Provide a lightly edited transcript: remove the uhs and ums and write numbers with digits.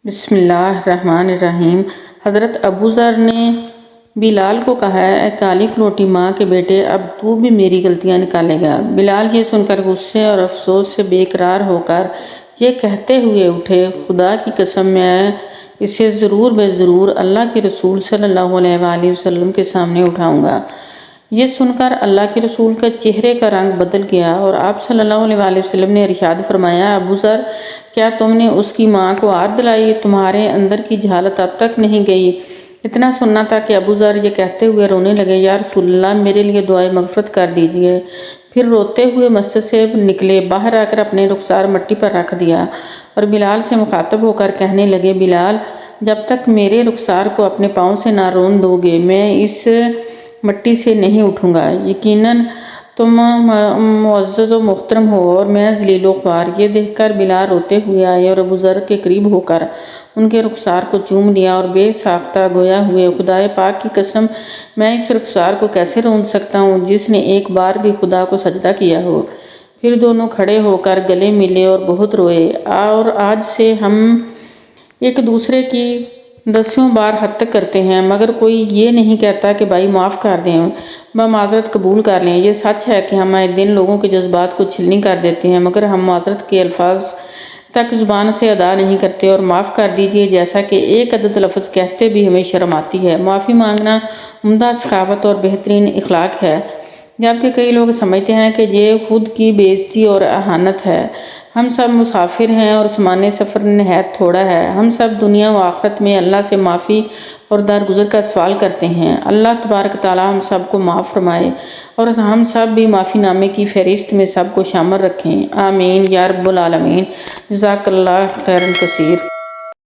بسم اللہ الرحمن الرحیم۔ حضرت ابو ذر نے بلال کو کہا، اے کالی کلوٹی ماں کے بیٹے، اب تو بھی میری غلطیاں نکالے گا۔ بلال یہ سن کر غصے اور افسوس سے بے قرار ہو کر یہ کہتے ہوئے اٹھے، خدا کی قسم میں اسے ضرور بے ضرور اللہ کے رسول صلی اللہ علیہ وآلہ وسلم کے سامنے اٹھاؤں گا۔ یہ سن کر اللہ کے رسول کا چہرے کا رنگ بدل گیا اور آپ صلی اللہ علیہ وآلہ وسلم نے ارشاد فرمایا، ابو ذر، کیا تم نے اس کی ماں کو آر دلائی؟ تمہارے اندر کی جہالت اب تک نہیں گئی؟ اتنا سننا تھا کہ ابو ذر یہ کہتے ہوئے رونے لگے، یا رسول اللہ، میرے لیے دعائے مغفرت کر دیجئے۔ پھر روتے ہوئے مسجد سے نکلے، باہر آ کر اپنے رخسار مٹی پر رکھ دیا اور بلال سے مخاطب ہو کر کہنے لگے، بلال، جب تک میرے رخسار کو اپنے پاؤں سے نہ رون دو گے، میں اس مٹی سے نہیں اٹھوں گا۔ یقیناً تم معزز و محترم ہو اور میں ذلیل و خوار۔ یہ دیکھ کر بلال روتے ہوئے آئے اور ابو ذر کے قریب ہو کر ان کے رخسار کو چوم لیا اور بے ساختہ گویا ہوئے، خدائے پاک کی قسم، میں اس رخسار کو کیسے رون سکتا ہوں جس نے ایک بار بھی خدا کو سجدہ کیا ہو۔ پھر دونوں کھڑے ہو کر گلے ملے اور بہت روئے، اور آج سے ہم ایک دوسرے کی 10 بار ہتک کرتے ہیں، مگر کوئی یہ نہیں کہتا کہ بھائی معاف کر دیں، معذرت قبول کر لیں۔ یہ سچ ہے کہ ہم آئے دن لوگوں کے جذبات کو چھلنی کر دیتے ہیں، مگر ہم معذرت کے الفاظ تک زبان سے ادا نہیں کرتے اور معاف کر دیجئے جیسا کہ ایک عدد لفظ کہتے بھی ہمیں شرم آتی ہے۔ معافی مانگنا عمدہ سخاوت اور بہترین اخلاق ہے، جبکہ کئی لوگ سمجھتے ہیں کہ یہ خود کی بے عزتی اور اہانت ہے۔ ہم سب مسافر ہیں اور سامان سفر نہایت تھوڑا ہے۔ ہم سب دنیا و آخرت میں اللہ سے معافی اور درگزر کا سوال کرتے ہیں۔ اللہ تبارک تعالیٰ ہم سب کو معاف فرمائے اور ہم سب بھی معافی نامے کی فہرست میں سب کو شامل رکھیں، آمین یا رب العالمین۔ جزاک اللہ خیرا کثیر۔